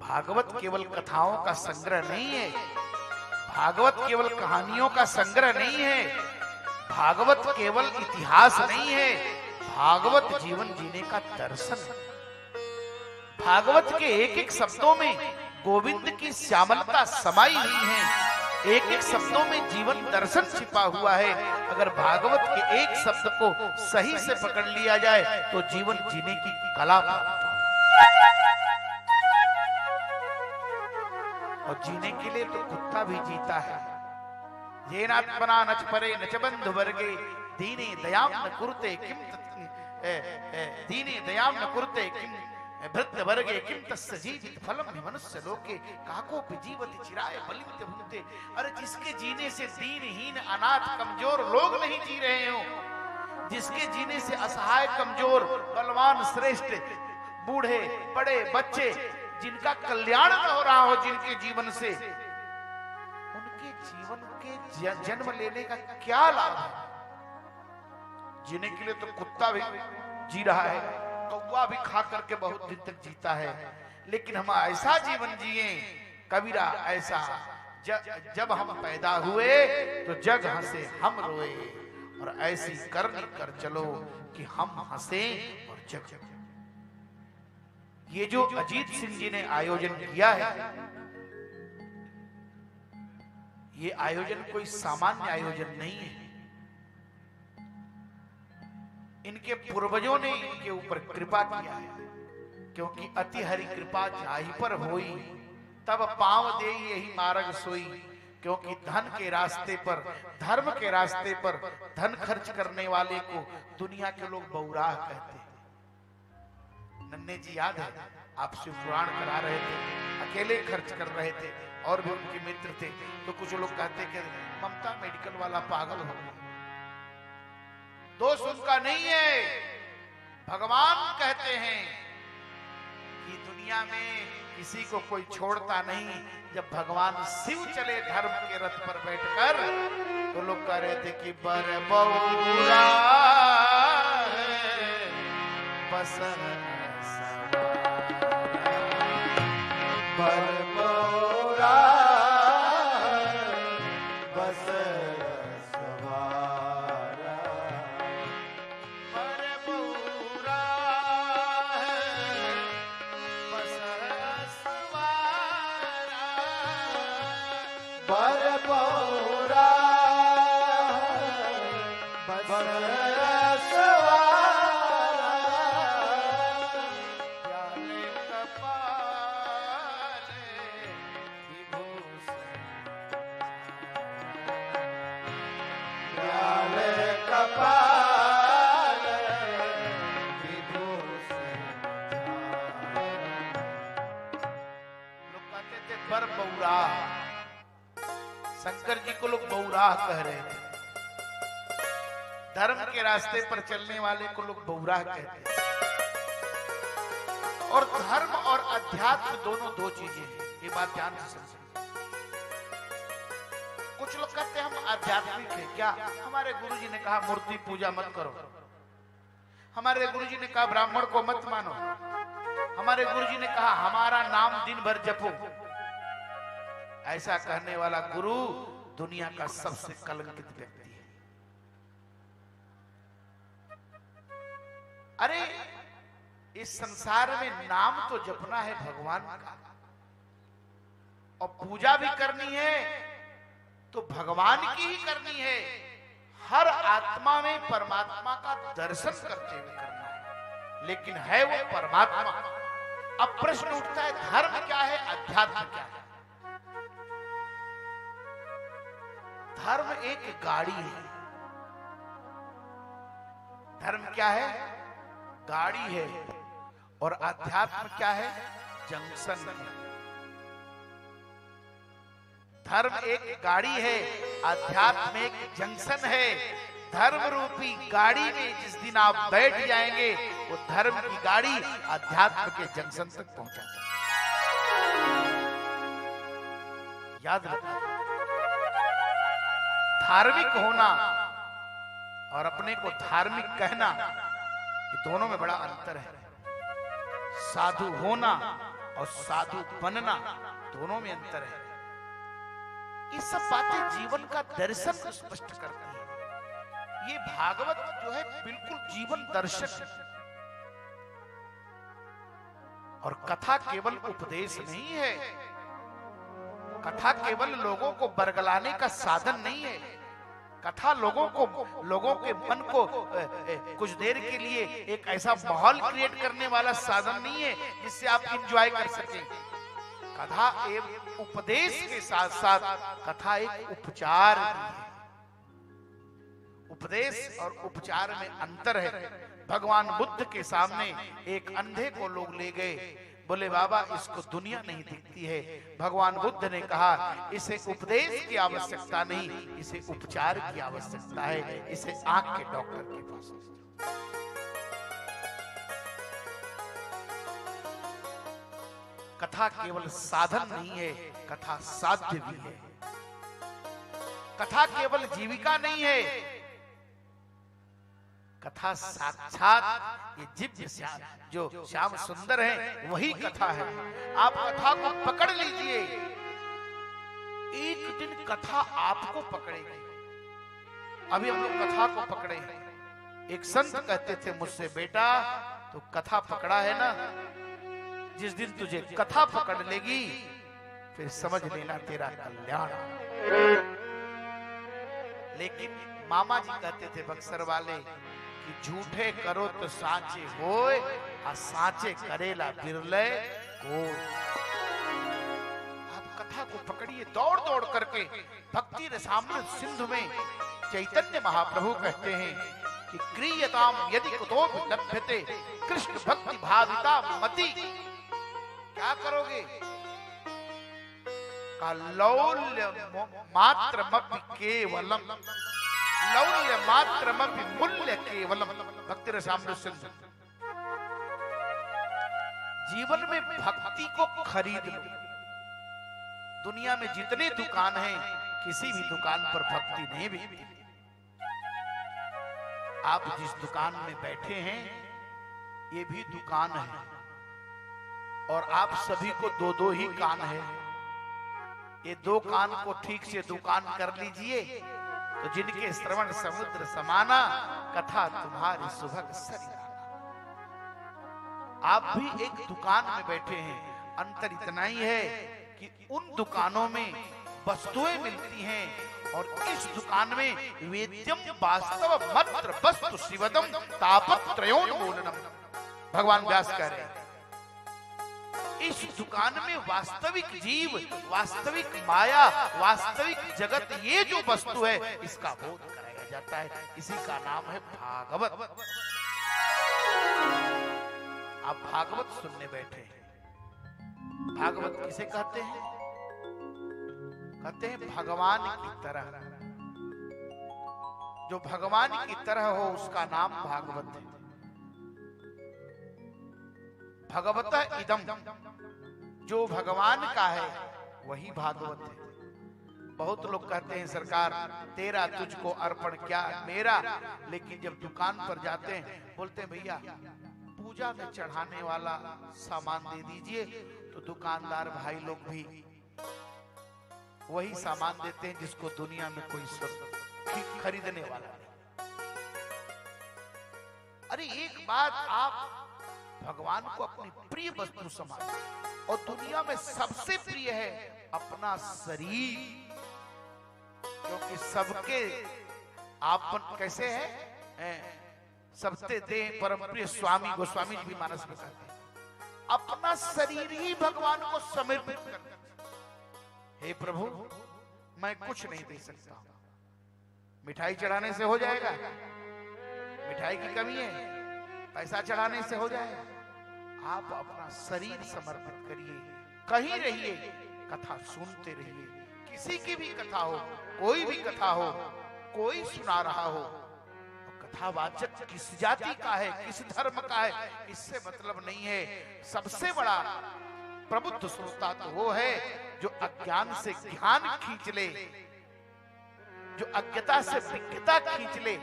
भागवत केवल कथाओं का संग्रह नहीं है, भागवत केवल कहानियों का संग्रह नहीं है, भागवत केवल इतिहास नहीं है, भागवत जीवन जीने का दर्शन है। भागवत के एक एक शब्दों में गोविंद की श्यामलता समाई हुई है, एक एक शब्दों में जीवन दर्शन छिपा हुआ है। अगर भागवत के एक शब्द को सही से पकड़ लिया जाए तो जीवन जीने की कला प्राप्त हो। और जीने के लिए तो कुत्ता भी जीता है। ये नात्मना नच परे नच बंधु वर्गे दीने दयाम न कुरुते किम दीने दयाम न कुरुते किम भृत्य वर्गे किम तस्य जीवित फलम मनुष्य लोके काको जीवति चिराय बलित भूते। अरे जिसके जीने से दीनहीन अनाथ कमजोर लोग नहीं जी रहे हो, जिसके जीने से असहाय कमजोर बलवान श्रेष्ठ बूढ़े बड़े बच्चे जिनका कल्याण न हो रहा हो जिनके जीवन से, उनके जीवन के जन्म लेने का क्या लाभ है। जीने के लिए तो कुत्ता भी जी रहा है, कौवा भी खा करके बहुत दिन तक जीता है, लेकिन हम ऐसा जीवन जिए कबीरा ऐसा जब हम पैदा हुए तो जग हंसे हम रोए, और ऐसी करनी कर चलो कि हम हंसे और जग। ये जो अजीत सिंह जी ने आयोजन किया है, ये आयोजन कोई सामान्य आयोजन नहीं है। इनके पूर्वजों ने इनके ऊपर कृपा किया है, क्योंकि अति हरि कृपा जाहि पर होई तब पांव दे यही मार्ग सोई। क्योंकि धन के रास्ते पर, धर्म के रास्ते पर धन खर्च करने वाले को दुनिया के लोग बौराह कहते हैं। नन्हे जी याद है, आपसे पुराण करा रहे थे, अकेले खर्च कर रहे थे और भी उनके मित्र थे, तो कुछ लोग कहते कि ममता मेडिकल वाला पागल हो गया। दोष उनका नहीं है, भगवान कहते हैं कि दुनिया में किसी को कोई छोड़ता नहीं। जब भगवान शिव चले धर्म के रथ पर बैठकर, तो लोग कह रहे थे कि बर बौरा बसन बर बौरा बस सवारा, बर बौरा बस सवारा, बर बौरा बस सवारा। शंकर जी को लोग बौराह कह रहे थे, धर्म के रास्ते पर चलने वाले को लोग बौराह कहते हैं। और धर्म और अध्यात्म दोनों दो चीजें हैं, ये बात ध्यान से समझिए। कुछ लोग कहते हैं हम आध्यात्मिक हैं, क्या? हमारे गुरुजी ने कहा मूर्ति पूजा मत करो, हमारे गुरुजी ने कहा ब्राह्मण को मत मानो, हमारे गुरुजी ने कहा हमारा नाम दिन भर जपो। ऐसा कहने वाला गुरु दुनिया का सबसे कलंकित व्यक्ति है। अरे इस संसार में नाम तो जपना है भगवान का, और पूजा भी करनी है तो भगवान की ही करनी है। हर आत्मा में परमात्मा का दर्शन करते हुए करना है, लेकिन है वो परमात्मा। अब प्रश्न उठता है धर्म क्या है, अध्यात्म क्या है? धर्म एक गाड़ी है। धर्म क्या है? गाड़ी है। और अध्यात्म क्या है? जंक्शन है। धर्म एक गाड़ी है, अध्यात्म एक जंक्शन है। धर्म रूपी गाड़ी में जिस दिन आप बैठ जाएंगे, वो धर्म की गाड़ी अध्यात्म के जंक्शन तक पहुंचा जाएगी। याद रखना, धार्मिक होना और अपने को धार्मिक कहना, ये दोनों में बड़ा अंतर है। साधु होना और साधु बनना दोनों में अंतर है। ये सब बातें जीवन का दर्शन स्पष्ट करती है। ये भागवत जो है बिल्कुल जीवन दर्शन है। और कथा केवल उपदेश नहीं है, कथा केवल लोगों को बरगलाने का साधन नहीं है। कथा लोगों के मन को कुछ देर के लिए एक ऐसा माहौल क्रिएट करने वाला साधन नहीं है जिससे आप एंजॉय कर सकें। कथा एक उपदेश के साथ साथ कथा एक उपचार भी है। उपदेश और उपचार में अंतर है। भगवान बुद्ध के सामने एक अंधे को लोग ले गए, बोले बाबा इसको दुनिया नहीं दिखती है। भगवान बुद्ध ने कहा इसे उपदेश की आवश्यकता नहीं, इसे उपचार की आवश्यकता है। इसे आंख के डॉक्टर के पास ले जाओ। कथा केवल साधन नहीं है, कथा साध्य भी है। कथा केवल जीविका नहीं है, कथा साक्षात ये दिव्य जो श्याम सुंदर है वही कथा है। आप कथा को पकड़ लीजिए, एक दिन कथा आपको पकड़ेगी। अभी हम लोग कथा को पकड़े हैं। एक संत कहते थे मुझसे, बेटा तो कथा पकड़ा है ना, जिस दिन तुझे कथा पकड़ लेगी फिर समझ लेना तेरा कल्याण। लेकिन मामा जी कहते थे बक्सर वाले कि झूठे करो तो साचे होए, और साचे करेला बिरले को। आप कथा को पकड़िए दौड़ दौड़ करके। भक्ति रसामृत सिंधु में चैतन्य महाप्रभु कहते हैं कि क्रियताम यदि कुतोपि लभ्यते कृष्ण भक्ति भाविता मति। क्या करोगे? का लौल्य मात्रमपि केवलम, लौल्य मात्रमपि मूल्य केवलम। भक्ति रसामृत सिंधु। जीवन में भक्ति को खरीद लो। दुनिया में जितने दुकान हैं किसी भी दुकान पर भक्ति नहीं बिकती। आप जिस दुकान में बैठे हैं ये भी दुकान है, और आप सभी को दो दो ही कान है। ये दो कान को ठीक से दुकान कर लीजिए तो जिनके श्रवण समुद्र समाना, कथा तुम्हारी सुभग सरियाना। आप भी एक दुकान में बैठे हैं। अंतर इतना ही है कि उन दुकानों में वस्तुएं मिलती हैं और इस दुकान में वेद्यम वास्तव मात्र वस्तु शिवदम तापत्रयोन्मूलनम। भगवान व्यास कह रहे हैं इस दुकान में वास्तविक जीव, वास्तविक माया, वास्तविक जगत, ये जो वस्तु है इसका बोध कराया जाता है। इसी का नाम है भागवत। आप भागवत सुनने बैठे हैं। भागवत किसे कहते हैं? कहते हैं भगवान की तरह। जो भगवान की तरह हो उसका नाम भागवत है। भगवता इदम, जो भगवान का है वही भागवत है। बहुत लोग कहते हैं सरकार तेरा तुझको अर्पण क्या मेरा, लेकिन जब दुकान पर जाते हैं बोलते हैं भैया पूजा में चढ़ाने वाला सामान दे दीजिए, तो दुकानदार भाई लोग भी वही सामान देते हैं जिसको दुनिया में कोई खरीदने वाला नहीं। अरे एक बात, आप भगवान को अपनी प्रिय वस्तु समझो, और दुनिया में सबसे प्रिय है अपना शरीर, क्योंकि सबके आपन कैसे है, सबसे दे परम प्रिय स्वामी गोस्वामी जी भी मानस में कहते हैं अपना शरीर ही भगवान को समर्पित कर। हे प्रभु मैं कुछ नहीं दे सकता, मिठाई चढ़ाने से हो जाएगा? मिठाई की कमी है? पैसा चढ़ाने से हो जाएगा? आप अपना शरीर समर्पित करिए, कहीं रहिए, कथा सुनते रहिए। किसी की भी कथा हो, कोई भी कथा हो, कोई सुना रहा हो, कथावाचक किस जाति का है, किस धर्म का है, इससे मतलब नहीं है। सबसे बड़ा प्रबुद्ध श्रोता तो वो है जो अज्ञान से ज्ञान खींच ले, जो अज्ञता से विज्ञता खींच ले,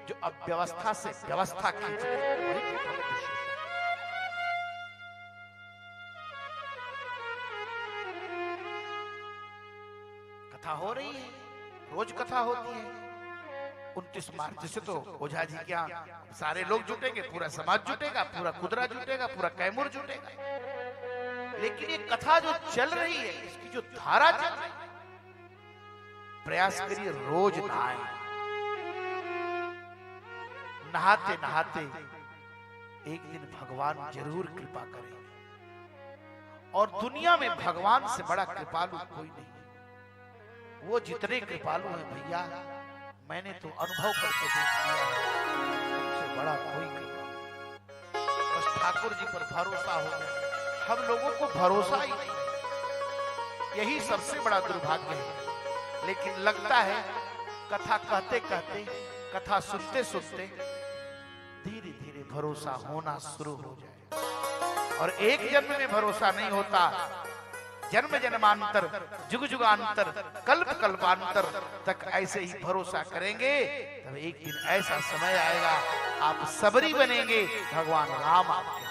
जो अव्यवस्था से व्यवस्था खींच ले। कथा हो रही है, रोज कथा होती है। 29 मार्च से तो ओझा जी क्या सारे लोग जुटेंगे, पूरा समाज जुटेगा, पूरा खुदरा जुटेगा, पूरा कैमूर जुटेगा। लेकिन ये कथा जो चल रही है, इसकी जो धारा चल रही है, प्रयास करिए रोज नहाए। नहाते नहाते एक दिन भगवान जरूर कृपा करेंगे। और दुनिया में भगवान से बड़ा कृपालु कोई नहीं है। वो जितने कृपालु हैं भैया, मैंने तो अनुभव करके देख लिया है, उनसे बड़ा कोई कृपा। बस ठाकुर जी पर भरोसा हो जाए। हम लोगों को भरोसा ही नहीं, यही सबसे बड़ा दुर्भाग्य है। लेकिन लगता है कथा कहते कहते, कथा सुनते सुनते धीरे धीरे भरोसा होना शुरू हो जाए। और एक जन्म में भरोसा नहीं होता, जन्म जन्मांतर, जुग जुगांतर, कल्प कल्पांतर तक ऐसे ही भरोसा करेंगे। तब एक दिन ऐसा समय आएगा आप सबरी बनेंगे, भगवान राम आपके